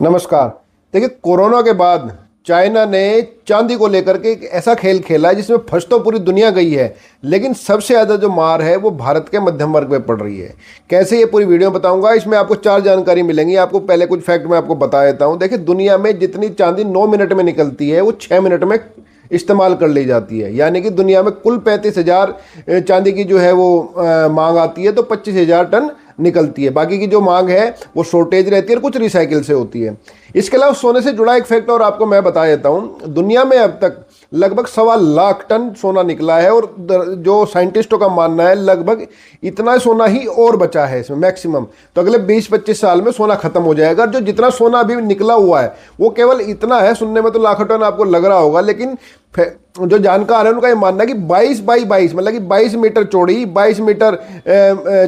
नमस्कार। देखिए, कोरोना के बाद चाइना ने चांदी को लेकर के एक ऐसा खेल खेला है जिसमें फंस तो पूरी दुनिया गई है, लेकिन सबसे ज़्यादा जो मार है वो भारत के मध्यम वर्ग पे पड़ रही है। कैसे, ये पूरी वीडियो बताऊंगा। इसमें आपको 4 जानकारी मिलेंगी। आपको पहले कुछ फैक्ट मैं आपको बता देता हूँ। देखिए, दुनिया में जितनी चांदी 9 मिनट में निकलती है वो 6 मिनट में इस्तेमाल कर ली जाती है। यानी कि दुनिया में कुल 35,000 चांदी की जो है वो मांग आती है, तो 25,000 टन निकलती है। बाकी की जो मांग है वो शॉर्टेज रहती है और कुछ रिसाइकिल से होती है। इसके अलावा सोने से जुड़ा एक फैक्ट और आपको मैं बता देता हूँ। दुनिया में अब तक लगभग 1.25 टन सोना निकला है और जो साइंटिस्टों का मानना है लगभग इतना सोना ही और बचा है इसमें मैक्सिमम। तो अगले 20-25 साल में सोना खत्म हो जाएगा। जो जितना सोना अभी निकला हुआ है वो केवल इतना है। सुनने में तो लाखों टन आपको लग रहा होगा, लेकिन जो जानकार है उनका ये मानना है कि 22 बाई 22 मतलब कि 22 मीटर चौड़ी, 22 मीटर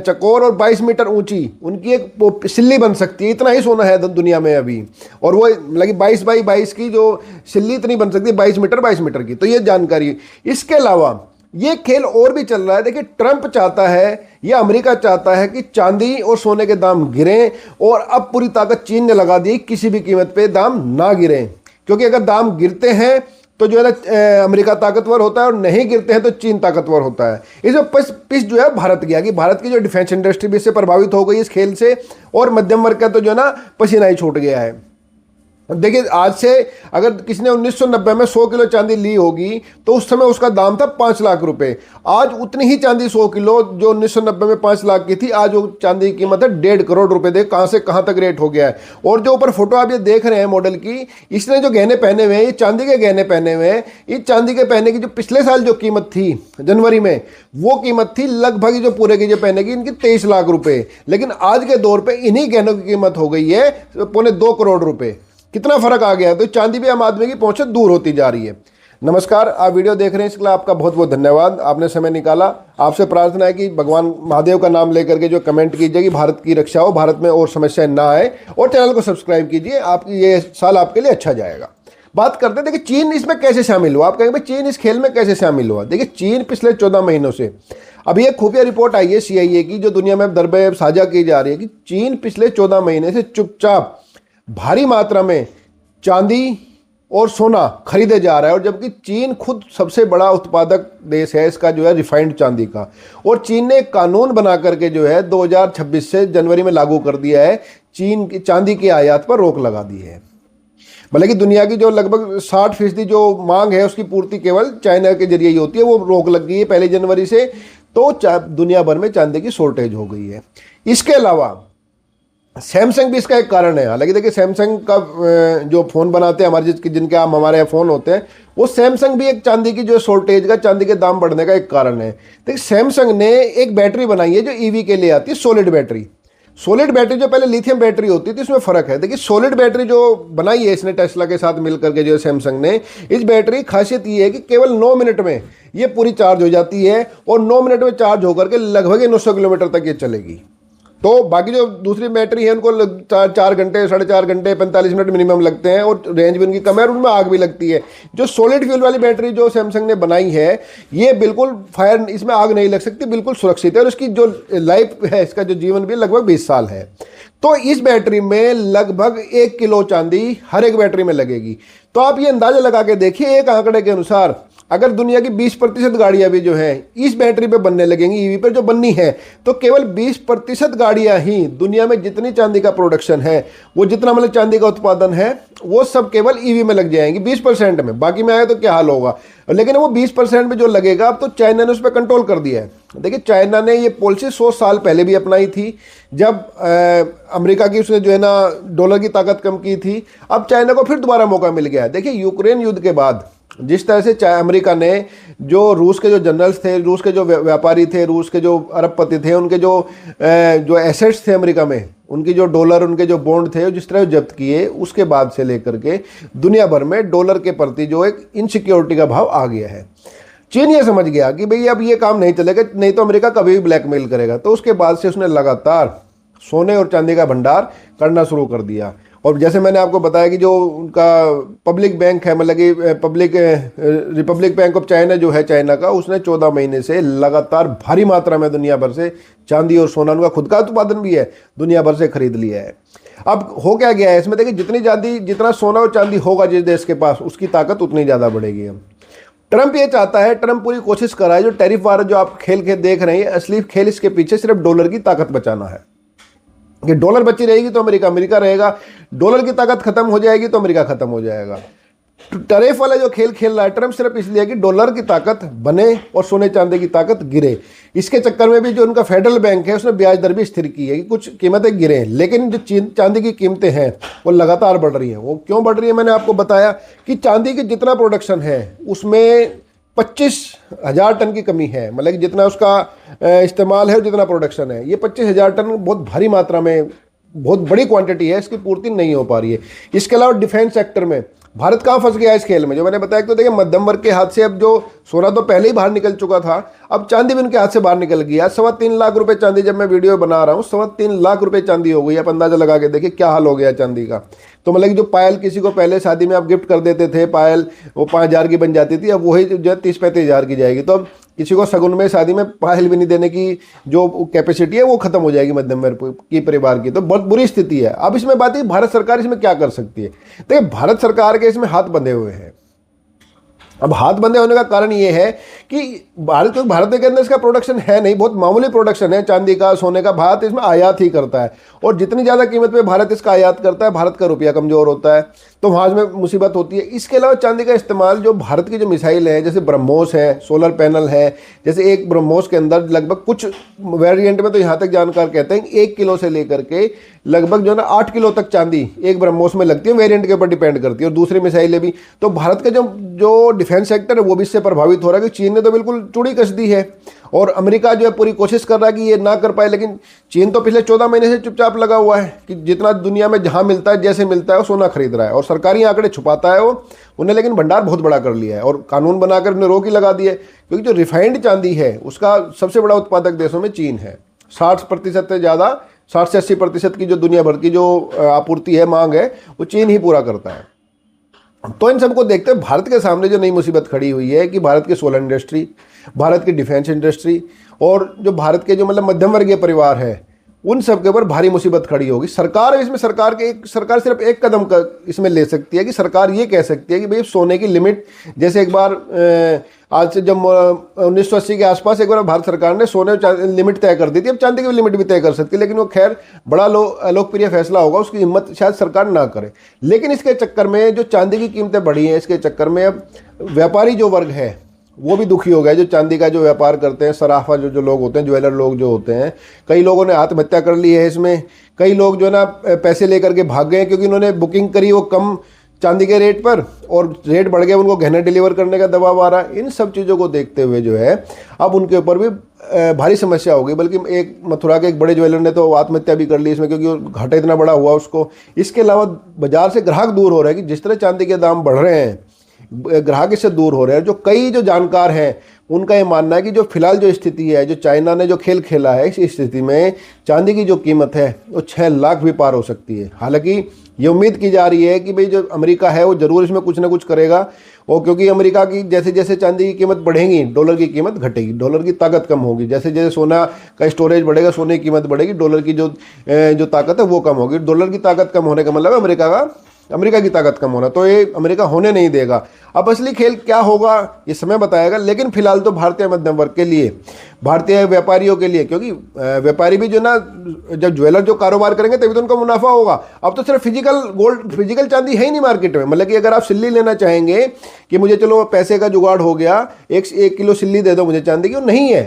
चकोर और 22 मीटर ऊंची उनकी एक सिल्ली बन सकती है। इतना ही सोना है दुनिया में अभी। और वो मतलब कि 22 बाई 22 की जो सिल्ली इतनी बन सकती है 22 मीटर की। तो ये जानकारी। इसके अलावा ये खेल और भी चल रहा है। देखिए, ट्रंप चाहता है या अमेरिका चाहता है कि चांदी और सोने के दाम गिरें, और अब पूरी ताकत चीन ने लगा दी किसी भी कीमत पे दाम ना गिरें। क्योंकि अगर दाम गिरते हैं तो जो है ना अमेरिका ताकतवर होता है, और नहीं गिरते हैं तो चीन ताकतवर होता है। इसमें पिस जो है भारत गया कि भारत की जो डिफेंस इंडस्ट्री भी इससे प्रभावित हो गई इस खेल से, और मध्यम वर्ग का तो जो है ना पसीना ही छूट गया है। देखिए, आज से अगर किसी ने 1990 में 100 किलो चांदी ली होगी तो उस समय उसका दाम था 5 लाख रुपए। आज उतनी ही चांदी 100 किलो जो 1990 में 5 लाख की थी, आज वो चांदी की कीमत है 1.5 करोड़ रुपए। देख कहां से कहां तक रेट हो गया है। और जो ऊपर फोटो आप ये देख रहे हैं मॉडल की, इसने जो गहने पहने हुए हैं ये चांदी के गहने पहने हुए हैं। इस चांदी के पहने की जो पिछले साल जो कीमत थी जनवरी में, वो कीमत थी लगभग जो पूरे की जो पहने की इनकी 23 लाख रुपए। लेकिन आज के दौर पर इन्हीं गहनों की कीमत हो गई है 2.25 करोड़ रुपए। कितना फर्क आ गया है। तो चांदी भी आम आदमी की पहुंच दूर होती जा रही है। नमस्कार, आप वीडियो देख रहे हैं, इसके लिए आपका बहुत बहुत धन्यवाद। आपने समय निकाला। आपसे प्रार्थना है कि भगवान महादेव का नाम लेकर के जो कमेंट कीजिए कि भारत की रक्षा हो, भारत में और समस्याएं ना आए, और चैनल को सब्सक्राइब कीजिए। आपकी ये साल आपके लिए अच्छा जाएगा। बात करते हैं, देखिए चीन इसमें कैसे शामिल हुआ। आप कहेंगे भाई चीन इस खेल में कैसे शामिल हुआ। देखिए, चीन पिछले 14 महीनों से, अभी एक खुफिया रिपोर्ट आई है CIA की जो दुनिया में दरबे साझा की जा रही है कि चीन पिछले 14 महीने से चुपचाप भारी मात्रा में चांदी और सोना खरीदे जा रहा है। और जबकि चीन खुद सबसे बड़ा उत्पादक देश है इसका जो है रिफाइंड चांदी का। और चीन ने एक कानून बना करके जो है 2026 से जनवरी में लागू कर दिया है, चीन की चांदी की आयात पर रोक लगा दी है। मतलब कि दुनिया की जो लगभग 60% जो मांग है उसकी पूर्ति केवल चाइना के जरिए ही होती है। वो रोक लग गई है 1 जनवरी से। तो दुनिया भर में चांदी की शॉर्टेज हो गई है। इसके अलावा सैमसंग भी इसका एक कारण है। हालांकि देखिए, सैमसंग का जो फ़ोन बनाते हैं हमारे जिनके हमारे यहाँ फ़ोन होते हैं, वो सैमसंग भी एक चांदी की जो शॉर्टेज का, चांदी के दाम बढ़ने का एक कारण है। देखिए, सैमसंग ने एक बैटरी बनाई है जो EV के लिए आती है, सॉलिड बैटरी। सॉलिड बैटरी जो पहले लिथियम बैटरी होती थी, इसमें फ़र्क है। देखिए, सॉलिड बैटरी जो बनाई है इसने टेस्ला के साथ मिलकर के, जो सैमसंग ने, इस बैटरी की खासियत ये है कि केवल 9 मिनट में ये पूरी चार्ज हो जाती है, और 9 मिनट में चार्ज होकर के लगभग 900 किलोमीटर तक ये चलेगी। तो बाकी जो दूसरी बैटरी है उनको 4 घंटे, 4.5 घंटे, 45 मिनट मिनिमम लगते हैं, और रेंज भी उनकी कम है और उनमें आग भी लगती है। जो सॉलिड फ्यूल वाली बैटरी जो सैमसंग ने बनाई है, ये बिल्कुल फायर, इसमें आग नहीं लग सकती, बिल्कुल सुरक्षित है। और इसकी जो लाइफ है, इसका जो जीवन भी लगभग 20 साल है। तो इस बैटरी में लगभग 1 किलो चांदी हर एक बैटरी में लगेगी। तो आप ये अंदाजा लगा के देखिए, एक आंकड़े के अनुसार अगर दुनिया की 20% गाड़ियां भी जो है इस बैटरी पे बनने लगेंगी, EV पर जो बननी है, तो केवल 20% गाड़ियां ही दुनिया में जितनी चांदी का प्रोडक्शन है, वो जितना मतलब चांदी का उत्पादन है, वो सब केवल EV में लग जाएंगी 20% में। बाकी में आए तो क्या हाल होगा। लेकिन वो 20% में जो लगेगा, अब तो चाइना ने उस पर कंट्रोल कर दिया है। देखिए, चाइना ने ये पॉलिसी 100 साल पहले भी अपनाई थी, जब अमेरिका की उसने जो है ना डॉलर की ताकत कम की थी। अब चाइना को फिर दोबारा मौका मिल गया है। देखिए, यूक्रेन युद्ध के बाद जिस तरह से अमेरिका ने जो रूस के जो जनरल्स थे, रूस के जो व्यापारी थे, रूस के जो अरबपति थे, उनके जो एसेट्स थे अमेरिका में, उनकी जो डॉलर, उनके जो बॉन्ड थे, जिस तरह जब्त किए, उसके बाद से लेकर के दुनिया भर में डॉलर के प्रति जो एक इनसिक्योरिटी का भाव आ गया है। चीन ये समझ गया कि भाई अब ये काम नहीं चलेगा, नहीं तो अमेरिका कभी भी ब्लैकमेल करेगा। तो उसके बाद से उसने लगातार सोने और चांदी का भंडार करना शुरू कर दिया। और जैसे मैंने आपको बताया कि जो उनका पब्लिक बैंक है, मतलब कि रिपब्लिक बैंक ऑफ चाइना जो है चाइना का, उसने 14 महीने से लगातार भारी मात्रा में दुनिया भर से चांदी और सोना, उनका खुद का उत्पादन भी है, दुनिया भर से खरीद लिया है। अब हो क्या गया है इसमें, देखिए जितना सोना और चांदी होगा जिस देश के पास, उसकी ताकत उतनी ज़्यादा बढ़ेगी। अब ट्रंप ये चाहता है, ट्रंप पूरी कोशिश कर रहा है, जो टैरिफ वार जो आप खेल देख रहे हैं, असली खेल इसके पीछे सिर्फ डॉलर की ताकत बचाना है कि डॉलर बची रहेगी तो अमेरिका अमेरिका रहेगा, डॉलर की ताकत खत्म हो जाएगी तो अमेरिका खत्म हो जाएगा। टैरिफ वाला जो खेल खेल रहा है ट्रंप सिर्फ इसलिए कि डॉलर की ताकत बने और सोने चांदी की ताकत गिरे। इसके चक्कर में भी जो उनका फेडरल बैंक है उसने ब्याज दर भी स्थिर की है कि कुछ कीमतें गिरे, लेकिन जो चांदी की कीमतें हैं वो लगातार बढ़ रही हैं। वो क्यों बढ़ रही है, मैंने आपको बताया कि चांदी की जितना प्रोडक्शन है उसमें 25,000 टन की कमी है, मतलब कि जितना उसका इस्तेमाल है जितना प्रोडक्शन है, ये 25,000 टन बहुत भारी मात्रा में, बहुत बड़ी क्वांटिटी है, इसकी पूर्ति नहीं हो पा रही है। इसके अलावा डिफेंस सेक्टर में भारत कहाँ फंस गया है इस खेल में, जो मैंने बताया कि तो देखिए मध्यम वर्ग के हाथ से अब जो सोना तो पहले ही बाहर निकल चुका था, अब चांदी भी उनके हाथ से बाहर निकल गया। 3.25 लाख रुपए चांदी, जब मैं वीडियो बना रहा हूँ 3.25 लाख रुपए चांदी हो गई। आप अंदाजा लगा के देखिए क्या हाल हो गया चांदी का। तो मतलब कि जो पायल किसी को पहले शादी में आप गिफ्ट कर देते थे, पायल वो 5,000 की बन जाती थी, अब वही जो है 30-35,000 की जाएगी। तो अब किसी को शगुन में शादी में पायल भी नहीं देने की जो कैपेसिटी है वो खत्म हो जाएगी मध्यम वर्ग की परिवार की। तो बहुत बुरी स्थिति है। अब इसमें बात है भारत सरकार इसमें क्या कर सकती है। देखिए भारत सरकार के इसमें हाथ बंधे हुए हैं। अब हाथ बंधे होने का कारण ये है कि भारत के अंदर इसका प्रोडक्शन है नहीं, बहुत मामूली प्रोडक्शन है चांदी का, सोने का। भारत इसमें आयात ही करता है और जितनी ज़्यादा कीमत पे भारत इसका आयात करता है, भारत का रुपया कमज़ोर होता है, तो वहाँ में मुसीबत होती है। इसके अलावा चांदी का इस्तेमाल जो भारत की जो मिसाइल है, जैसे ब्रह्मोस है, सोलर पैनल है, जैसे एक ब्रह्मोस के अंदर लगभग कुछ वेरिएंट में तो यहाँ तक जानकार कहते हैं 1 किलो से लेकर के लगभग जो है ना 8 किलो तक चांदी एक ब्रह्मोस में लगती है, वेरिएंट के ऊपर डिपेंड करती है, और दूसरी मिसाइलें भी। तो भारत का जो डिफेंस सेक्टर है वो भी इससे प्रभावित हो रहा है कि चीन ने तो बिल्कुल चूड़ी कस दी है और अमेरिका जो है पूरी कोशिश कर रहा है कि ये ना कर पाए। लेकिन चीन तो पिछले 14 महीने से चुपचाप लगा हुआ है कि जितना दुनिया में जहां मिलता है, जैसे मिलता है, वो सोना खरीद रहा है और सरकारी आंकड़े छुपाता है वो उन्हें, लेकिन भंडार बहुत बड़ा कर लिया है और कानून बनाकर उन्हें रोक ही लगा दिया है। क्योंकि जो रिफाइंड चांदी है उसका सबसे बड़ा उत्पादक देशों में चीन है। 60% से ज़्यादा, 60 से 80% की जो दुनिया भर की जो आपूर्ति है, मांग है, वो चीन ही पूरा करता है। तो इन सबको देखते हुए भारत के सामने जो नई मुसीबत खड़ी हुई है कि भारत की सोलर इंडस्ट्री, भारत की डिफेंस इंडस्ट्री और जो भारत के जो मतलब मध्यम वर्गीय परिवार है, उन सब के ऊपर भारी मुसीबत खड़ी होगी। सरकार इसमें सरकार सिर्फ एक कदम इसमें ले सकती है कि सरकार ये कह सकती है कि भाई सोने की लिमिट, जैसे एक बार आज से जब 1980 के आसपास एक बार भारत सरकार ने सोने लिमिट तय कर दी थी, अब चांदी की लिमिट भी तय कर सकती है, लेकिन वो खैर बड़ा लोकप्रिय फैसला होगा, उसकी हिम्मत शायद सरकार ना करे। लेकिन इसके चक्कर में जो चांदी की कीमतें बढ़ी हैं, इसके चक्कर में अब व्यापारी जो वर्ग है वो भी दुखी हो गया। जो चांदी का जो व्यापार करते हैं, सराफा जो लोग होते हैं, ज्वेलर लोग जो होते हैं, कई लोगों ने आत्महत्या कर ली है इसमें। कई लोग जो है ना पैसे लेकर के भाग गए क्योंकि उन्होंने बुकिंग करी वो कम चांदी के रेट पर और रेट बढ़ गया, उनको गहने डिलीवर करने का दबाव आ रहा है। इन सब चीज़ों को देखते हुए जो है अब उनके ऊपर भी भारी समस्या हो गई। बल्कि एक मथुरा के एक बड़े ज्वेलर ने तो आत्महत्या भी कर ली इसमें, क्योंकि घाटा इतना बड़ा हुआ उसको। इसके अलावा बाजार से ग्राहक दूर हो रहे हैं कि जिस तरह चांदी के दाम बढ़ रहे हैं, ग्राहक इससे दूर हो रहे हैं। जो कई जो जानकार हैं उनका ये मानना है कि जो फिलहाल जो स्थिति है, जो चाइना ने जो खेल खेला है, इस स्थिति में चांदी की जो कीमत है वो 6 लाख भी पार हो सकती है। हालांकि ये उम्मीद की जा रही है कि भाई जो अमेरिका है वो जरूर इसमें कुछ ना कुछ करेगा, और क्योंकि अमेरिका की जैसे जैसे चांदी की कीमत बढ़ेगी, डॉलर की कीमत घटेगी, डॉलर की ताकत कम होगी। जैसे जैसे सोना का स्टोरेज बढ़ेगा, सोने की कीमत बढ़ेगी, डॉलर की जो ताकत है वो कम होगी। डॉलर की ताकत कम होने का मतलब अमेरिका की ताकत कम होना, तो ये अमेरिका होने नहीं देगा। अब असली खेल क्या होगा ये समय बताएगा। लेकिन फिलहाल तो भारतीय मध्यम वर्ग के लिए, भारतीय व्यापारियों के लिए, क्योंकि व्यापारी भी जो ना जब ज्वेलर जो कारोबार करेंगे तभी तो उनका मुनाफा होगा। अब तो सिर्फ फिजिकल चांदी है ही नहीं मार्केट में। मतलब कि अगर आप सिल्ली लेना चाहेंगे कि मुझे चलो पैसे का जुगाड़ हो गया, 1 किलो सिल्ली दे दो मुझे चांदी की, वो नहीं है,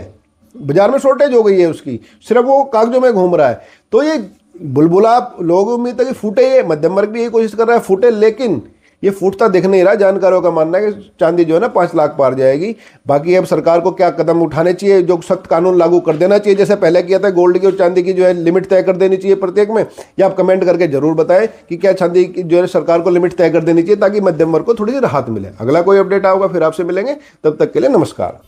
बाजार में शॉर्टेज हो गई है उसकी, सिर्फ वो कागजों में घूम रहा है। तो ये बुलबुला लोगों उम्मीद है कि फूटे, ये मध्यम वर्ग भी यही कोशिश कर रहा है फूटे, लेकिन ये फूटता दिख नहीं रहा। जानकारों का मानना है कि चांदी जो है ना 5 लाख पार जाएगी। बाकी अब सरकार को क्या कदम उठाने चाहिए, जो सख्त कानून लागू कर देना चाहिए जैसे पहले किया था, गोल्ड की और चांदी की जो है लिमिट तय कर देनी चाहिए प्रत्येक में। या आप कमेंट करके जरूर बताएं कि क्या चांदी की जो है सरकार को लिमिट तय कर देनी चाहिए ताकि मध्यम वर्ग को थोड़ी सी राहत मिले। अगला कोई अपडेट आएगा फिर आपसे मिलेंगे, तब तक के लिए नमस्कार।